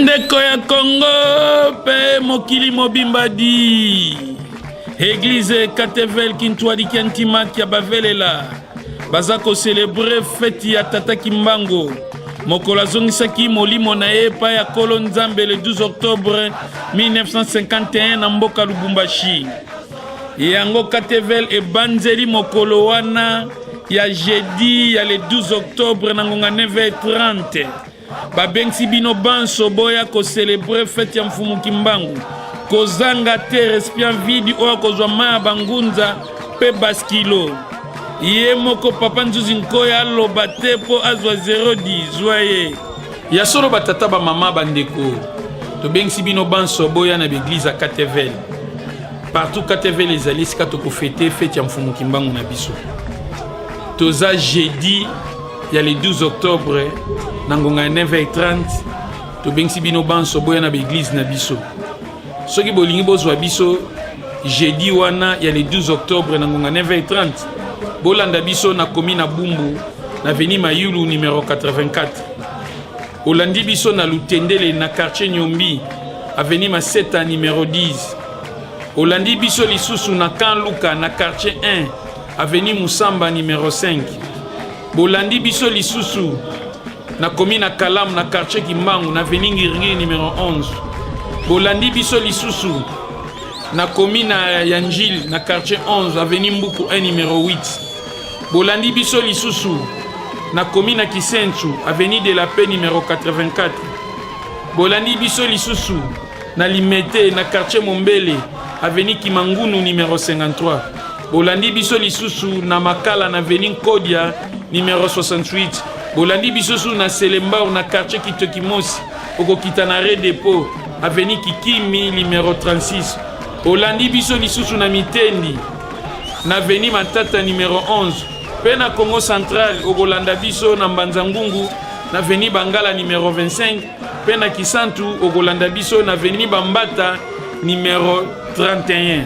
Ndeko ya Congo pe mokili mobimbadi Église Katevel Kintwadi Kentima kia bavelela baza ko célébrer fête ya Tata Kimbangu mokolo azongisaki molimo na ye pa ya Kolo Nzambe le 12 octobre 1951 na mboka Lubumbashi. Yango Katevel e banzeli mokolo wana ya jeudi ya le 12 octobre na ngonga 9h30 babengsi bino banso boya ko célébrer fête ya mfumu Kimbangu kozanga te respirant vidi oya kozwa maya bangunza pe baskilo ye moko papa nzuzi nkoya aloba te po azwa 010 joye ya solo batata ba mama bandeko to bengsi bino banso boya na l'église à Katevel partout Katevel ezali sika to ko fêter fête ya mfumu Kimbangu na biso toza jeudi ya le 12 octobre nangonga 9h30 to bengsi bino banso boya na l'église na biso soki bolingi bozwa biso jeudi wana ya le 12 octobre nangonga 9h30 bolanda biso na commune Bumbu na avenue Mayulu numéro 84 olandi biso na Lutendele na quartier Nyombi avenue Maseta numéro 10 olandi biso lisusu na Kanluka na quartier 1 avenue Musamba numéro 5 bolandi biso lisusu na commune Kalam na quartier Kimbangu na avenue Ngiringi numéro 11 bolandi biso lisusu na commune Yanjil na quartier 11 avenue Mbuku 1 numéro 8 bolandi biso lisusu na commune Kisenchu avenue de la Paix numéro 84 bolandi biso lisusu na Limete na quartier Mombele avenue Kimangunu numéro 53 bolandi biso lisusu na Makala na avenue Kodia numéro 68 bolandi biso su na Selemba na quartier Kitokimosi okokita na Ré Dépôt avenue Kikimi numéro 36 bolandi biso lisusu na Mitendi na avenue Matata numéro 11 pe na Congo Central okolanda biso na Mbanzangungu na avenue Bangala numéro 25 pe na Kisantu okolanda biso na avenue Bambata numéro 31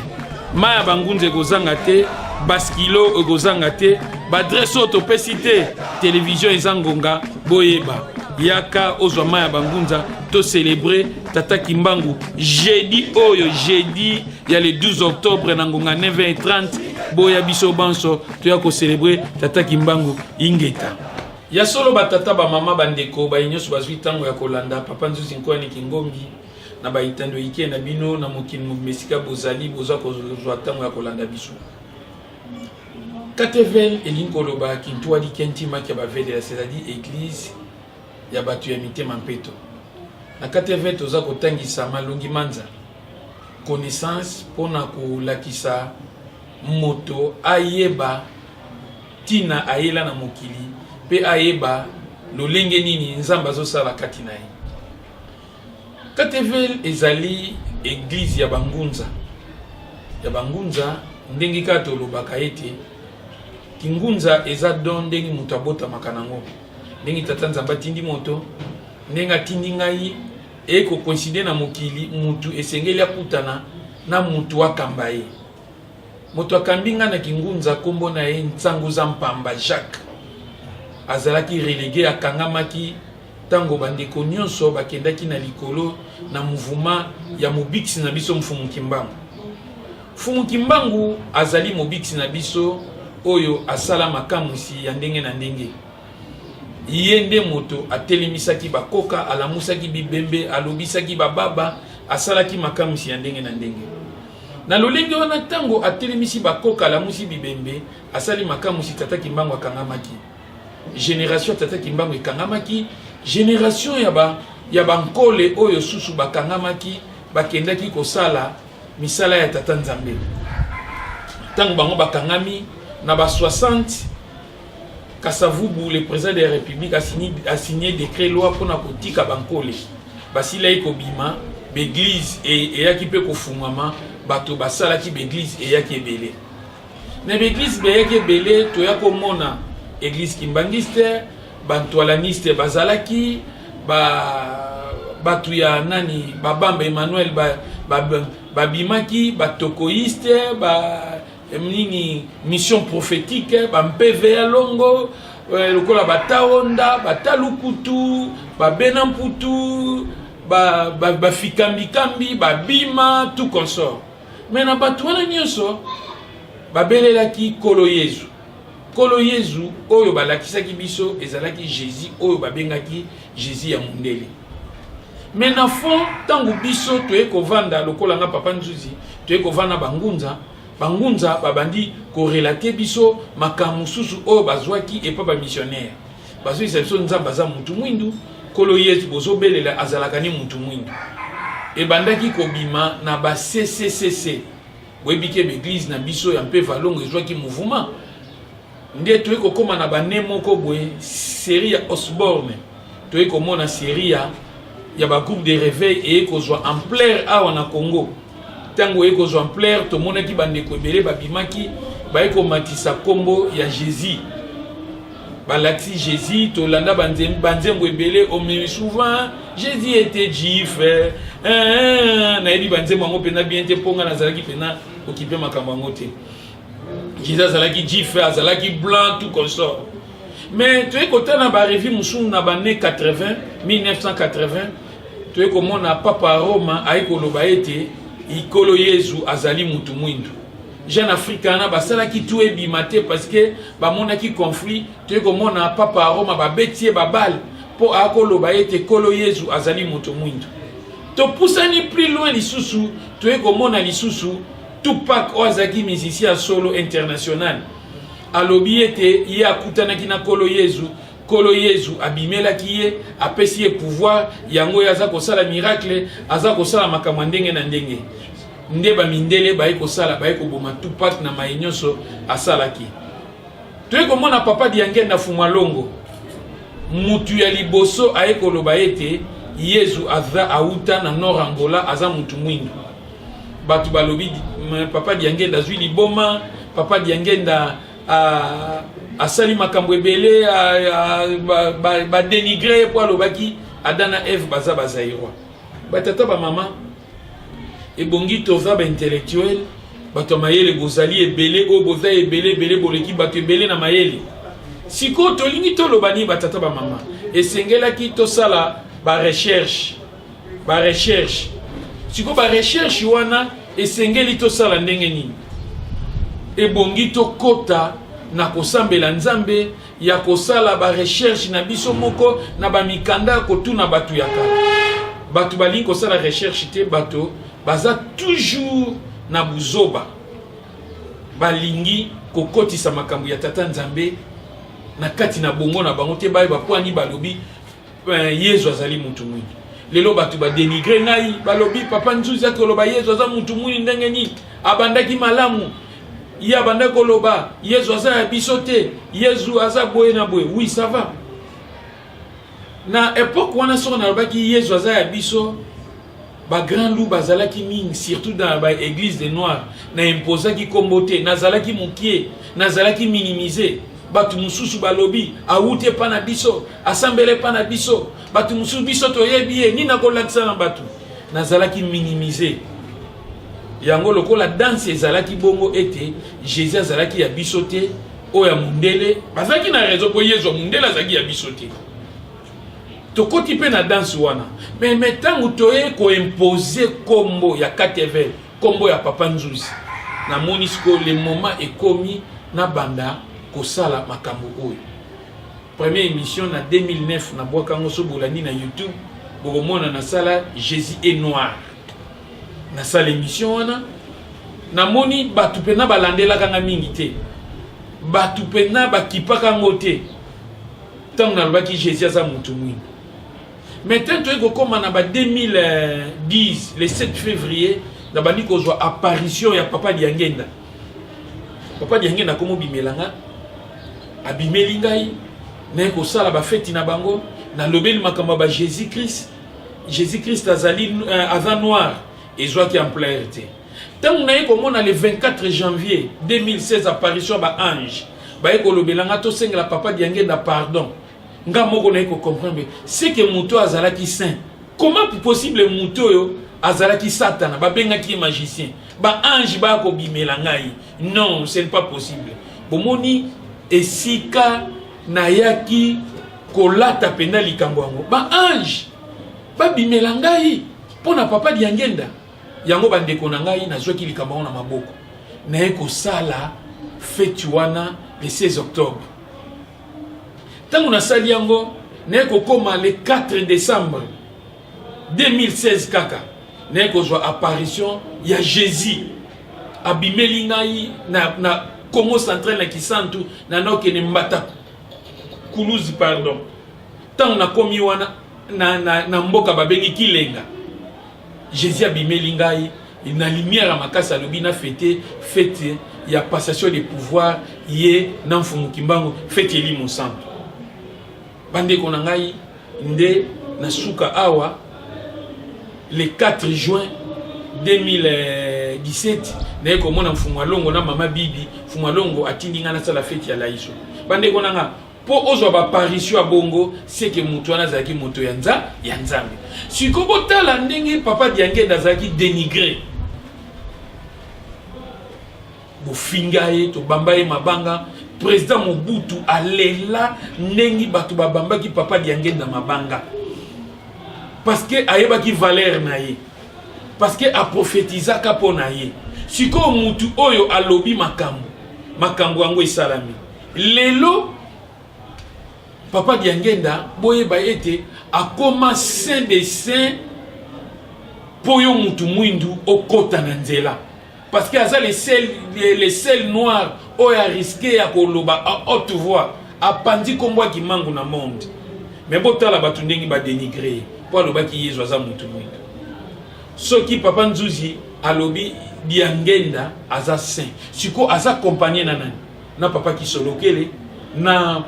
maya bangunze kozanga te baskilo kozanga te badresse autopesi te télévision ezangonga boyeba yaka ozwa maya bangunza to célébrer Tata Kimbangu jeudi oyo jeudi ya le 12 octobre na ngonga 9h30 boya biso banso to ya ko célébrer Tata Kimbangu ingeta ya solo batata ba mama bandeko ba inyoso bazwi tango ya kolanda papa nzuzi nkwani kingombi na ba itando ike na bino na mokini mesika bozali boza kozwa tango ya kolanda biso Katevel elinkoloba Kintwadi Kentima kia bavele c'est-à-dire église ya batu ya mitema mpeto na Katevel toza kotangisa malongi manza connaissance pona kolakisa moto ayeba tina ayela na mokili pe ayeba lolenge nini nzamba azosala kati na ye Katevel ezali église ya bangunza ndenge kato lobaka ete kingunza eza don ndenge mutu abota makanango ndenge tata nzamba tindi moto ndenge atindi ngai eko coïncider na mokili mutu esengeli akutana na mutu akamba ye moto akambinga na kingunza kombo na ye Ntsanguza Mpamba Jacques azalaki relégué akangamaki tango bandeko nyonso bakendaki na likolo na mouvement ya mobiksi na biso mfumu Kimbangu. Mfumu Kimbangu azali mobiksi na biso oyo asala makamusi ya ndenge na ndenge. Yende moto atelemisaki bakoka alamusaki bibembe alobisaki bababa asalaki makamusi ya ndenge na ndenge. Na lolenge wana tango atelemisi bakoka alamusi bibembe asali makamusi Tata Kimbangu akangamaki. Génération Tata Kimbangu ekangamaki, génération ya bankole oyo susu bakangamaki bakendaki kosala misala ya Tata Nzambe. Tango bango bakangami na ba 60 Kasavubu le président de la République a signé décret loi pour na kotika bankole. Basila iko bima l'église et yaki pe kofungama bato basala ki l'église et yaki ebele. Na l'église be yaki ebele to yako mona église kimbangiste bantoalaniste bazalaki batu ya nani babamba Emmanuel babimaki batokoiste nini mission prophétique bampeve longo lokola bataonda batalukutu babenamputu fikambi bima tout consort. Mais na batu wana nyonso babelelaki kolo Yesu. Kolo Yesu oyo balakisaki biso ezalaki Jésus oyo babengaki Jésus ya mundele. Mais na fond tangu biso toye kovanda lokola nga papa nzuzi toye kovanda bangunza babandi korelate biso makambo susu oyo bazwaki epa ba missionnaire. Bazo biso nzamba za mutu mwindu kolo Yesu bozo belela azalaka ni mutu mwindu. E bandaki kobima na ba CCCC. Webike l'église na biso ya mpe valongo ezwaki mouvement. Nde toye kokoma na ba nemoko boye série ya Osborne. Toye komona série ya ba groupe de réveil et kozwa ampleur awa na Congo. Tango e kozwa ampleur to monaki bandeko ebele babimaki ba ekomatisa kombo ya Jésus. Balati Jésus to landa banzembo ebele omi souvent Jésus était juif. Na yedi banzembo ngo pena bien te ponga na zalaki pena occupé makambo ngo te. Jésus azalaki juif, azalaki blanc tout consort. Mais tu es côté na ba revue musu na bané 80 1980 tu es comme on a papa Roma aikoloba ete ikolo Yesu azali mutu mwindu. Jeune africain basala ki tout ebimate parce que ba monaki conflit tu es comme on a papa Roma ba betie ba bal po akoloba ete kolo Yesu azali mutu mwindu. To poussani plus loin lisusu tu es comme on a lisusu Tupac Ozaki musicien solo international. Alobi ete ye akutanaki na kolo Yesu abimela kiye apesi ye pouvoir yango yaza kosala miracle aza kosala makambo ndenge na ndenge nde ba mindele ba ekosala ba ekoboma Tupac na mayenyoso asalaki toye komona papa Diangenda Fumalongo mutu ya liboso aekoloba ete Yesu aza auta na Nord Angola aza mutu mwindu batu balobi papa Diangenda zwi liboma papa Diangenda asali makambo ebele ba dénigrer po alobaki Adana Eve baza bazairwa batata ba mama ebongi toza ba intellectuel bato mayele bozali ebele o boza ebele boleki bato ebele na mayele siko tolingi tolobani batata ba mama esengelaki tosala ba recherche siko ba recherche wana esengeli tosala ndenge nini ebongi tokota na kosambela nzambe ya kosala ba recherche na biso moko na ba mikanda kotuna batu ya kala batu balingi kosala recherche te bato baza toujours na buzoba balingi kokotisa makambo ya tata nzambe na kati na bongo na bango te baye bapwani balobi Yesu azali mutu mwindu lelo batu ba dénigrer ngai balobi papa nzuzi akoloba Yesu aza mutu mwindu ndenge nini abandaki malamu ya banda koloba Yesu aza ya biso te Yesu aza boye na boye oui ça va na époque wana soko na lobaki Yesu aza ya biso ba grand loup bazalaki mingi surtout dans ba église des noirs na imposaki kombote nazalaki mukie nazalaki minimiser batu mususu balobi awute pa na biso asambele pa na biso batu mususu biso toyebi ni na kolakisa na batu nazalaki minimiser yango lokola danse ezalaki bongo ete Jésus azalaki ya biso te oya mundele bazalaki na raison po Yesu mundele azalaki ya biso te tokoti pe na danse wana mais metango toye ko imposer kombo ya KTV kombo ya papa nzuzi na monisco le moment ekomi na banda kosala makambo oyo première émission na 2009 na bwakango so bolandi na YouTube bokomona na sala Jésus est noir na sala émission wana na moni batu pena balandela kanga mingi te batu pena bakipaka ngote tant na lobaki Jésus aza mutu mwindu maintenant tu ekokoma na ba 2010 le 7 février na bandi kozwa apparition ya papa Diangenda komo bimelanga abimeli ngai na kosala ba fête na bango na lobeli makambo ba Jésus Christ azali aza noir ezwaki ampleur te tangu na komona le 24 janvier 2016 apparition ba ange ba ekolobelanga to sengela papa Diangenda pardon nga moko na comprendre c'est que muto azalaki saint comment possible muto yo azalaki satana ba bengaki magicien ba ange ba ko bimela ngai non c'est pas possible bomoni esika na yaki kolata pena likambo yango ba ange babimela ngai pona papa Diangenda yango bandeko na ngai nazwaki likambo na maboko naye kosala fete wana le 16 octobre tango nasali yango naye kokoma le 4 décembre 2016 kaka naye kozwa apparition ya Jésus abimeli ngai na Congo central na Kisantu na nokene Mbata Kuluzi pardon tango nakomi wana na mboka babengi Kilenga Jésus abimeli ngai na lumière makasa lobi na fête ya passation de pouvoir ye na mfumu kimbango fête eli monsanto bandeko na ngai nde na suka awa le 4 juin 2017 na komona mfumu alongo na mama bibi mfumu alongo atindi nga na sala fête ya laiso bandeko na nga po ozwa ba apparition ya bongo c'est que mutu wana zaki moto ya nzambe siko botala ndenge papa Diangenda zaki dénigré bofinga ye to bamba ye mabanga président Mobutu alela ndenge batu babamba ki papa Diangenda mabanga parce que ayeba ki valeur na ye parce que a prophétisa ka pona ye siko mutu oyo alobi makambo yango esalami lelo papa Diangenda boye ba ete akoma saint des saints poyo mutu mwindu okota na nzela parce que aza les sels noirs oyo a risqué à koloba à haute voix a pandi kombo ki mangu na monde mais botala batu ndengi ba dénigrer po aloba ki yezo aza mutu mwindu soki papa Nzuzi alobi Diangenda aza saint siko aza compagnie na nani na papa Kisolokele na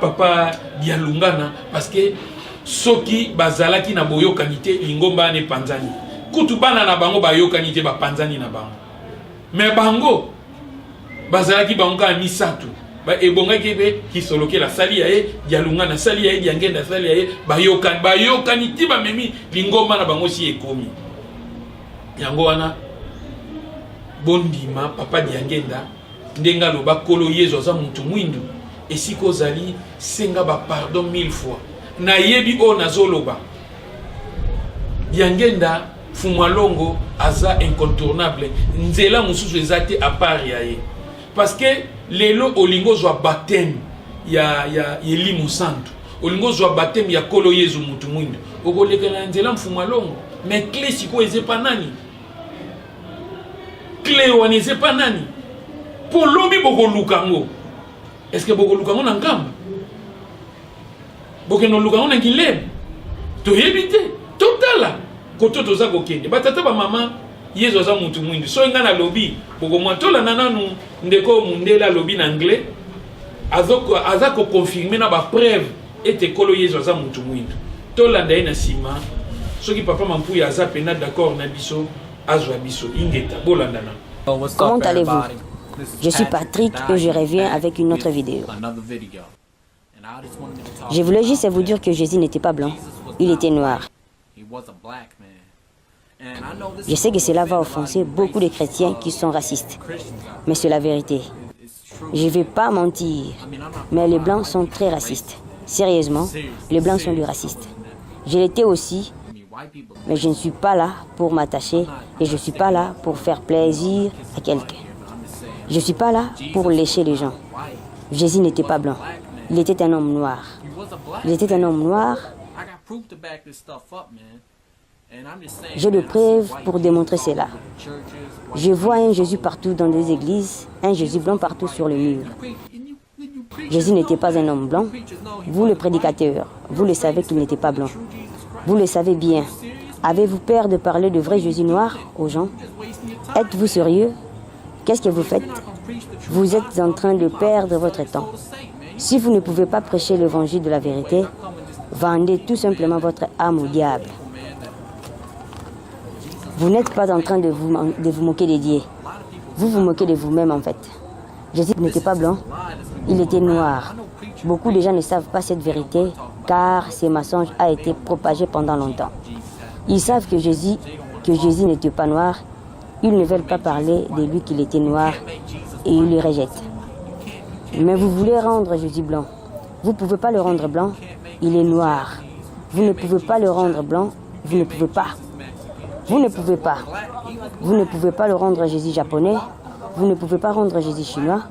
papa Dialungana parce que soki bazalaki na boyokani te lingomba ne panzani kutu bana na bango bayokani te ba panzani na bango mais bango bazalaki bango ka misatu ba ebongaki be Kisolokela sali ya ye Dialungana sali ya ye Diangenda sali ya ye bayokani ti ba memi lingomba na bango si ekomi yango wana bondima papa Diangenda ndenga loba kolo yezo za mutu mwindu esiko zali senga ba pardon 1000 fois na yebi o nazoloba Diangenda Fumalongo aza incontournable nzela mususu ezate a part ya ye parce que lelo olingo zwa baptême ya Elimu Santo olingo zwa baptême ya kolo yezu mutu mwindu okolekana nzela Fumalongo mais clé siko ezepa nani clé wana ezepa nani po lobi bokolukango est-ce que bokolukango na ngamba bokeno lukango na ngilebe to yebite totala koto toza kokende batata ba mama yezo za mutu mwindi so nga na lobi bokomwatola nananu ndeko mundela lobi na anglais azako confirmer na ba preuve ete kolo yezo za mutu mwindi tolanda ina sima soki papa Mampuya aza pena d'accord na biso azwa biso ingeta bolandana. Comment allez-vous? Je suis Patrick et je reviens avec une autre vidéo. Je voulais juste vous dire que Jésus n'était pas blanc, il était noir. Je sais que cela va offenser beaucoup de chrétiens qui sont racistes, mais c'est la vérité. Je ne vais pas mentir, mais les blancs sont très racistes. Sérieusement, les blancs sont des racistes. Je l'étais aussi, mais je ne suis pas là pour m'attacher et je ne suis pas là pour faire plaisir à quelqu'un. Je ne suis pas là pour lécher les gens. Jésus n'était pas blanc, il était un homme noir. Il était un homme noir. J'ai des preuves pour démontrer cela. Je vois un Jésus partout dans des églises, un Jésus blanc partout sur le mur. Jésus n'était pas un homme blanc. Vous, le prédicateur, vous le savez qu'il n'était pas blanc. Vous le savez bien. Avez-vous peur de parler de vrai Jésus noir aux gens? Êtes-vous sérieux? Qu'est-ce que vous faites? Vous êtes en train de perdre votre temps. Si vous ne pouvez pas prêcher l'évangile de la vérité, vendez tout simplement votre âme au diable. Vous n'êtes pas en train de vous moquer des dieux. Vous vous moquez de vous-même en fait. Jésus n'était pas blanc, il était noir. Beaucoup de gens ne savent pas cette vérité car ce mensonge a été propagé pendant longtemps. Ils savent que Jésus n'était pas noir. Ils ne veulent pas parler de lui qu'il était noir et ils le rejettent. Mais vous voulez rendre Jésus blanc. Vous ne pouvez pas le rendre blanc, il est noir. Vous ne pouvez pas le rendre blanc. Vous ne pouvez pas. Vous ne pouvez pas. Vous ne pouvez pas le rendre Jésus japonais. Vous ne pouvez pas rendre Jésus chinois.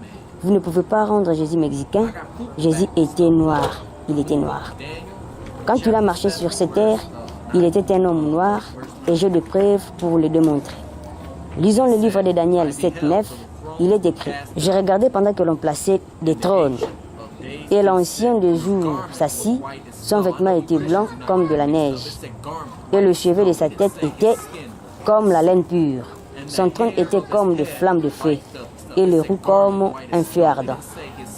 Vous ne pouvez pas rendre Jésus mexicain. Jésus était noir. Il était noir. Quand il a marché sur cette terre, il était un homme noir et j'ai des preuves pour le démontrer. Lisons le livre de Daniel 7:9. Il est écrit: j'ai regardé pendant que l'on plaçait des trônes et l'ancien des jours s'assit. Son vêtement était blanc comme de la neige et le cheveu de sa tête était comme la laine pure. Son trône était comme des flammes de feu et les roues comme un feu ardent.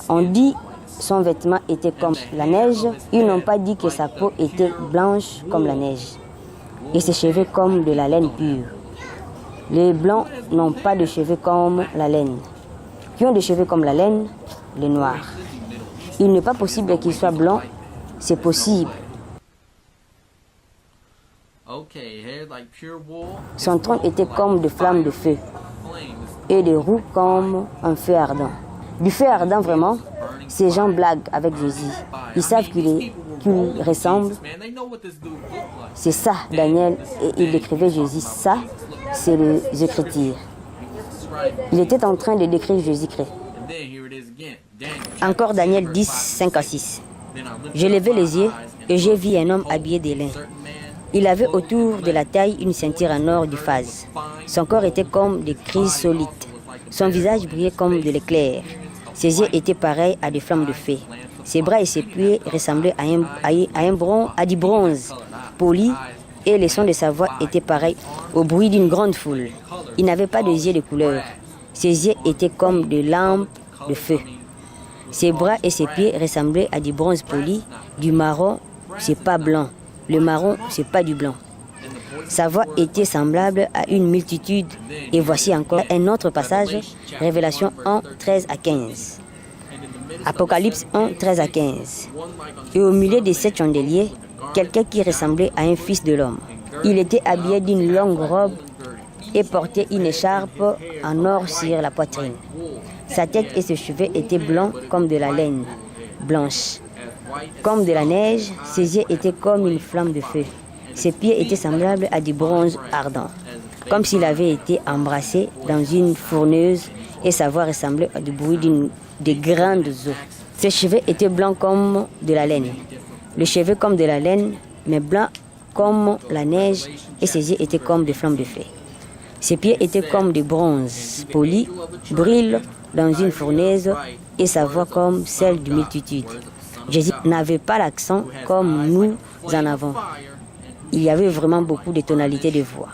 On dit son vêtement était comme la neige. Ils n'ont pas dit que sa peau était blanche comme la neige et ses cheveux comme de la laine pure. Les blancs n'ont pas de cheveux comme la laine. Qui ont des cheveux comme la laine? Les noirs. Il n'est pas possible qu'ils soient blancs. C'est possible. Son trône était comme des flammes de feu et des roues comme un feu ardent. Du feu ardent vraiment, ces gens blaguent avec Jésus. Ils savent qu'il ressemble. C'est ça, Daniel, et il décrivait Jésus. Ça, c'est les Écritures. Il était en train de décrire Jésus-Christ. Encore Daniel 10, 5 à 6. J'ai levé les yeux et j'ai vu un homme habillé de lin. Il avait autour de la taille une ceinture en or du phase. Son corps était comme des chrysolites. Son visage brillait comme de l'éclair. Ses yeux étaient pareils à des flammes de feu. Ses bras et ses pieds ressemblaient à du bronze poli et les sons de sa voix étaient pareils au bruit d'une grande foule. Il n'avait pas de yeux de couleur. Ses yeux étaient comme des lampes de feu. Ses bras et ses pieds ressemblaient à du bronze poli. Du marron, c'est pas blanc. Le marron, c'est pas du blanc. Sa voix était semblable à une multitude. Et voici encore un autre passage, Révélation 1, 13 à 15. Apocalypse 1, 13 à 15. Et au milieu des 7 chandeliers, quelqu'un qui ressemblait à un fils de l'homme. Il était habillé d'une longue robe et portait une écharpe en or sur la poitrine. Sa tête et ses cheveux étaient blancs comme de la laine blanche. Comme de la neige, ses yeux étaient comme une flamme de feu. Ses pieds étaient semblables à du bronze ardent, comme s'il avait été embrassé dans une fourneuse, et sa voix ressemblait à du bruit des grandes eaux. Ses cheveux étaient blancs comme de la laine. Les cheveux comme de la laine, mais blancs comme la neige, et ses yeux étaient comme des flammes de feu. Ses pieds étaient comme du bronze poli, brillent dans une fournaise, et sa voix comme celle d'une multitude. Jésus n'avait pas l'accent comme nous en avons. Il y avait vraiment beaucoup de tonalités de voix.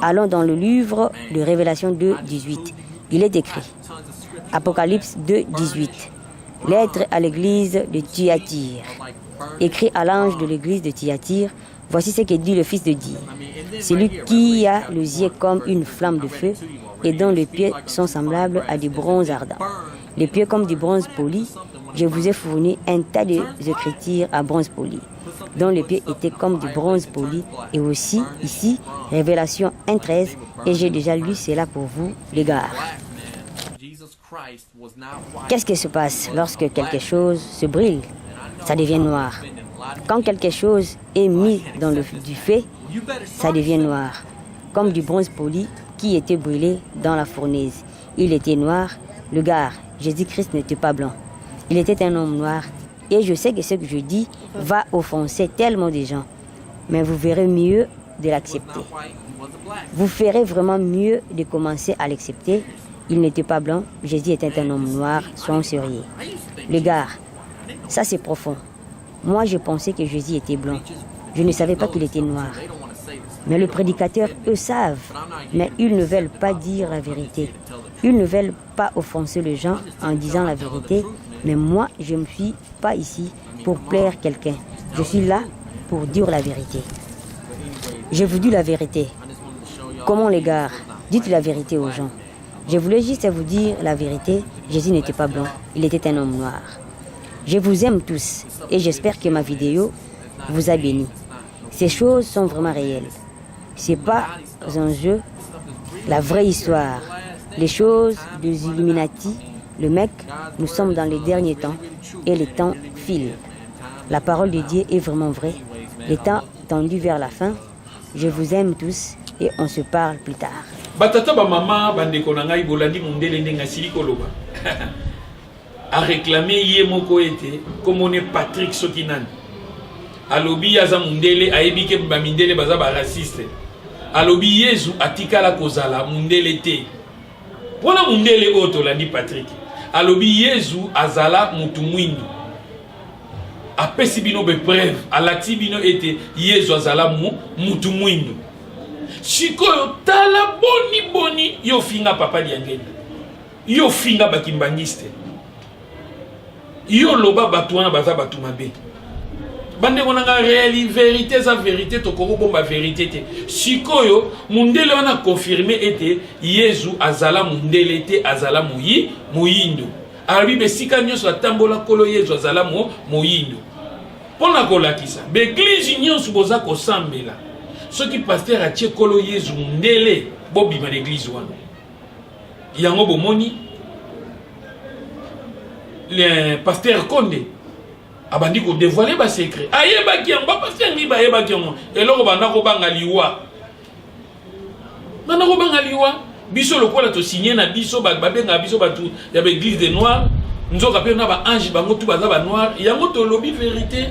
Allons dans le livre de Révélation 2, 18. Il est écrit, Apocalypse 2, 18. Lettre à l'église de Thyatire. Écrit à l'ange de l'église de Thyatire, voici ce que dit le Fils de Dieu. Celui qui a les yeux comme une flamme de feu et dont les pieds sont semblables à du bronze ardent. Les pieds comme du bronze poli. Je vous ai fourni un tas d'écritures à bronze poli, dont les pieds étaient comme du bronze poli. Et aussi, ici, Révélation 1.13, et j'ai déjà lu cela pour vous, les gars. Qu'est-ce qui se passe lorsque quelque chose se brille? Ça devient noir. Quand quelque chose est mis dans du feu, ça devient noir, comme du bronze poli qui était brûlé dans la fournaise. Il était noir. Le gars, Jésus-Christ n'était pas blanc. Il était un homme noir. Et je sais que ce que je dis va offenser tellement de gens. Mais vous verrez mieux de l'accepter. Vous ferez vraiment mieux de commencer à l'accepter. Il n'était pas blanc. Jésus était un homme noir. Soyons sérieux. Les gars, ça c'est profond. Moi, je pensais que Jésus était blanc. Je ne savais pas qu'il était noir. Mais le prédicateur, eux savent. Mais ils ne veulent pas dire la vérité. Ils ne veulent pas offenser les gens en disant la vérité. Mais moi, je ne suis pas ici pour plaire quelqu'un. Je suis là pour dire la vérité. Je vous dis la vérité. Comment les gars, dites la vérité aux gens. Je voulais juste vous dire la vérité. Jésus n'était pas blanc. Il était un homme noir. Je vous aime tous et j'espère que ma vidéo vous a béni. Ces choses sont vraiment réelles. Ce n'est pas un jeu. La vraie histoire. Les choses des Illuminati. Le mec, nous sommes dans les derniers temps et les temps filent. La parole de Dieu est vraiment vraie. Le temps tendu vers la fin. Je vous aime tous et on se parle plus tard. Batata ba mama bandeko na ngai bolandi mundele ndenga sili koloba. A réclamer yé moko ete comme on est Patrick Sokinan. Alobi aza mundele aebike ba mindele baza ba raciste. Alobi Yesu atikala kozala mundele te. Pona mundele oto landi Patrick. Alobi Yesu azala mutu mwindu. Apesi bino be preuve alati bino ete Yesu azala mutu mwindu. Sikoyo tala boni yo finga papa diangenda. Yo finga bakimbangiste. Yo loba batuana baza batu mabe. Bande konanga vérité za vérité to koko bomba vérité te. Sikoyo mundele wana confirmer ete Yesu azala mundele te azala muyindo. Arabi besika nyonso atambola kolo Yesu azala muyindo. Pona kolakisa beglise nyonso boza kosambela. Ce qui pasteur a tché kolo Yesu mundele bobi ma l'église wana. Yango bomoni le pasteur Konde abandi ko dévoiler ba secret. Ayeba ki yango pasteur ni ba yeba ki yango. Eloko banda ko banga liwa. Banda ko banga liwa. Biso lokola to signer na biso ba benga biso batu ya ba église des noirs. Nzoka pe na ba ange bango tu baza ba noir. Yango to lobi vérité.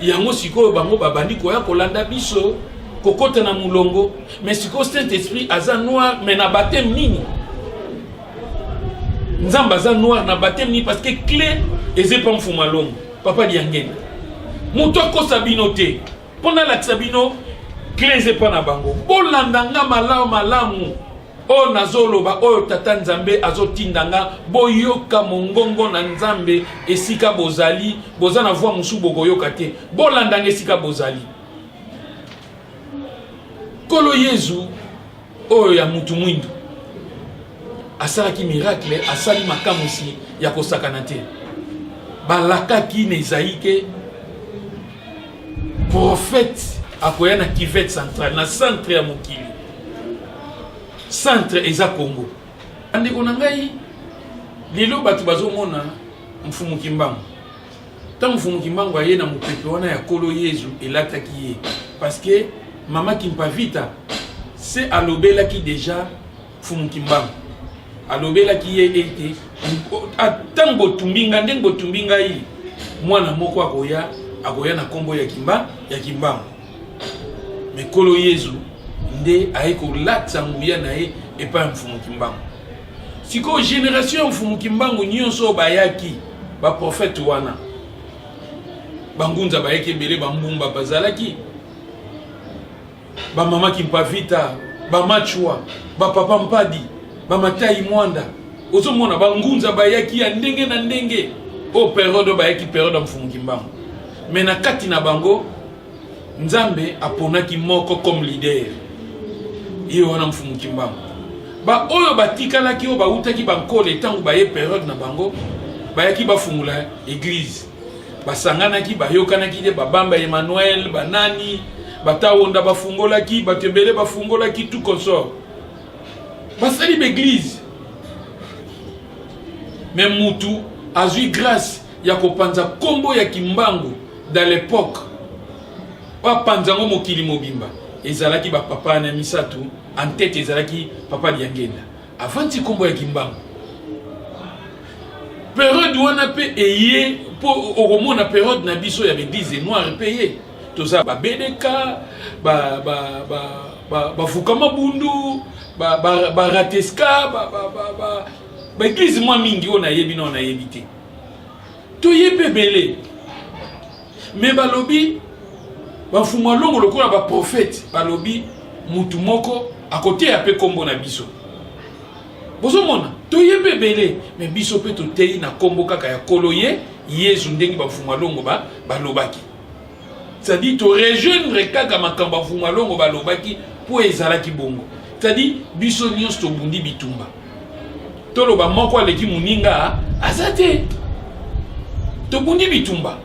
Yango sikoyo bango babandi ko ya kolanda biso. Kokota na mulongo. Mais sikoyo Saint-Esprit aza noir mais na baptême nini. Nzamba za noir na baptême ni parce que clé eze pas mfuma longo papa diangena muto ko sabino te pona la sabino clé eze pas na bango bolandanga malamu o nazoloba o tata nzambe azotindanga boyoka mongongo na nzambe esika bozali bozana voix musu bokoyoka te bolandanga esika bozali kolo Yesu o ya mutu mwindu asalaki miracle asali makamusi ya kosakana te balakaki na Isaïe prophète akoya na Kivet central na centre ya mokili centre eza Congo andeko na ngai lelo batu bazomona mfumu kimbangu tant mfumu kimbangu aye na mopepe wana ya kolo Yesu elataki ye parce que mama Kimpavita c'est alobelaki déjà mfumu kimbangu alobela ki ye ete atango tumbinga ndengo tumbinga yi mwana moko akoya na kombo ya kimbangu mekolo Yesu nde aiko latsa nguya na ye epa mfumu kimbangu siko génération mfumu kimbangu nyonso bayaki ba prophète wana bangunza bayeke bele bambumba bazalaki ba mama Kimpavita ba machwa ba papa mpadi bamatai mwanda ozomona bangunza bayaki ya ndenge na ndenge o période bayaki période mfumu kimbangu mais na kati na bango nzambe aponaki moko comme leader iyo wana mfumu kimbangu ba oyo batikalaki o bautaki bankole tangu baye période na bango bayaki bafungula église basanganaki bayokanaki de babamba Emmanuel banani batawonda bafungolaki batebele bafungolaki tout consort basali l'église mais mutu azui grâce ya kopanza kombo ya kimbangu dans l'époque pa panzango mokili mobimba ezalaki ba papa na misatu en tête ezalaki papa diangenda avanti kombo ya kimbangu période wana pe eye po oromona période na biso ya l'église noire payé toza ba bedeka ba fukama bundu ba rateska ba église moi mingi on a yebi non a yebité to yebe belé mais balobi ba fuma longo lokola ba prophète balobi mutu moko à côté ya pe kombo na biso bozo mona to yebe belé mais biso pe to tei na kombo kaka ya koloye Yesu ndengi ba fuma longo balobaki c'est-à-dire to rejoindre kaka makamba fuma longo balobaki po ezalaki bongo. C'est-à-dire, biso nyonso tobundi bitumba. Toloba moko aleki muninga azate. Tobundi bitumba.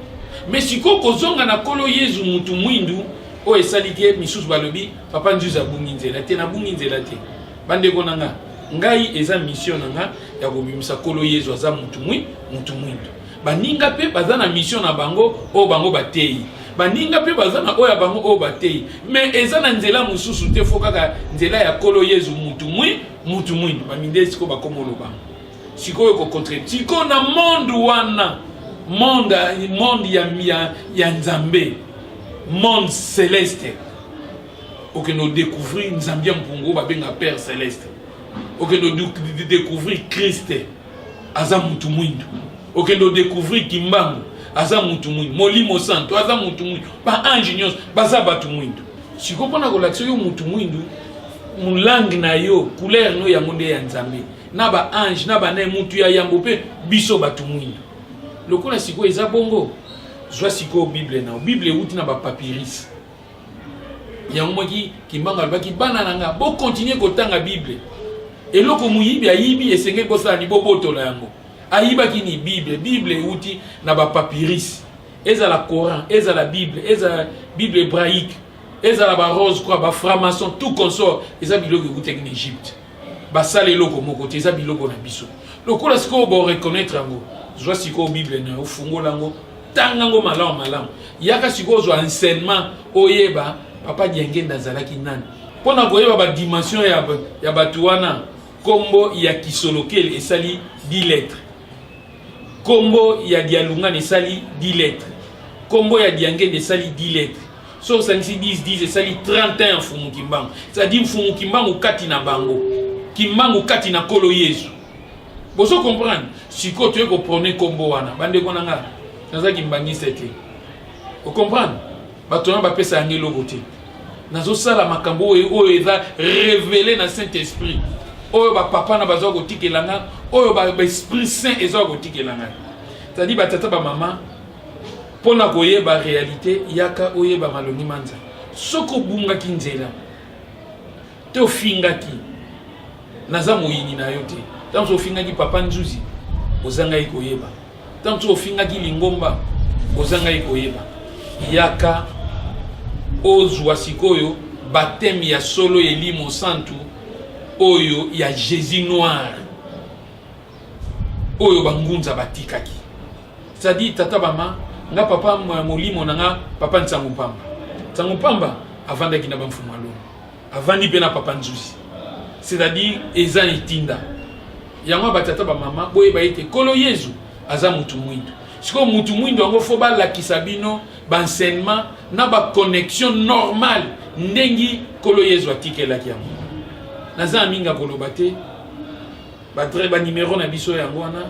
Mais siko kozonga na kolo Yesu mutu mwindu o esalike misusu balobi papa njuza bunginzela te na bunginzela te. Bande konanga ngai eza mission nanga ya kobimisa kolo Yesu aza mutu mwindu. Baninga pe baza na mission na bango o bango batei. baninga pe bazana oya bango o batei mais ezana nzela mususu te fokaka nzela ya kolo Yesu mutu mwindu baminde siko bakomolo bango siko ko contre siko na monde wana monde ya nzambe monde céleste ok nous découvrir nzambia mpungu babenga père céleste ok nous découvrir Christ aza mutu mwindu ok nous découvrir kimbangu aza mutu mwindu molimo santo aza mutu mwindu ba ange nyonso baza batu mwindu siko pona ko lakso yo mutu mwindu mulangi na yo couleur no ya monde ya nzambe na ba ange na ba na mutu ya yango pe biso batu mwindu lokola siko eza bongo zwa siko bible na bible uti na ba papyrus yango moki kimbanga baki bana nanga bo continuer kotanga bible eloko muyibi ayibi esenge bosala ni bobotola yango ayiba kini bible uti na ba papyrus eza la Coran eza la bible hébraïque eza la ba rose quoi ba franc-maçon tout consort eza biloko uti en Égypte basala eloko moko te eza biloko na biso lokola siko bo reconnaître yango zwa siko bible na ufungola yango tangango malamu yaka siko zo enseignement oyeba papa Diengenda zalaki nani pona koyeba ba dimension ya batuwana kombo ya kisolokele esali 10 lettres kombo ya dialungane esali 10 lettres kombo ya Diengenda esali 10 lettres so sanisi 10 esali 31 fumu kimbangu c'est-à-dire fumu kimbangu kati na bango kimbangu kati na kolo Yesu boso comprendre siko tu ko prôner kombo wana bande ko nanga nazaki mbangisa te o comprendre batona ba pesa ngelo bote nazo sala makambo oyo eza révélé na Saint-Esprit oyo ba papa na bazo ko tikelanga oyo ba esprit saint ezo ko tikelanga c'est-à-dire batata ba mama pona koyeba réalité yaka oyeba maloni manza soko bunga kinzela te ofingaki naza moyini na yote tant ofingaki papa nzuzi ozanga ikoyeba tant ofingaki lingomba ozanga ikoyeba yaka ozwa sikoyo baptême ya solo elimo santu oyo ya Jésus noir oyo bangunza batikaki c'est-à-dire tata bama nga papa molimo nanga papa Nsangu Pamba avandaki na bamfumu alo avandi pe na papa nzuzi c'est-à-dire eza itinda yango batata ba mama boye ba ete kolo Yesu aza mutu mwindu siko mutu mwindu yango fo ba lakisa bino ba enseignement na ba connexion normale ndengi kolo Yesu atikelaki yango naza minga koloba te ba très ba numéro na biso yango wana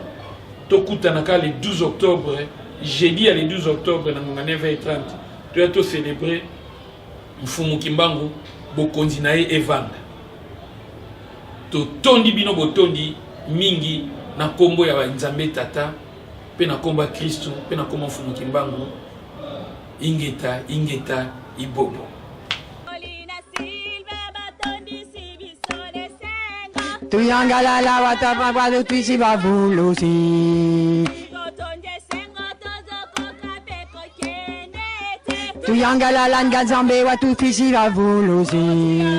tokutana ka le 12 octobre jeudi le 12 octobre na 9h30 tu as tout célébrer mfumu kimbangu bokonzi na ye evanda to tondi bino botondi mingi na kombo ya nzambe tata pe na komba Kristo pe na kombo mfumu kimbangu ingeta ibobo tuyangala la watapa kwa tuisi bavulusi tuyangala la ngazambe wa tuisi bavulusi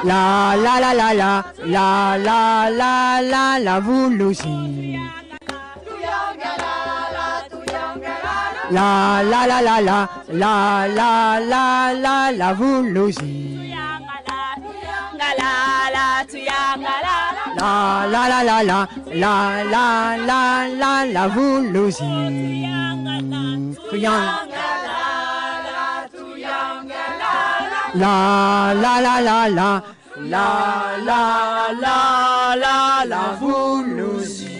la la la la la la la la la la vulusi la la la la la la la la la la vulusi la la la la la la la la la la vulusi la la la la la la la la la la vulusi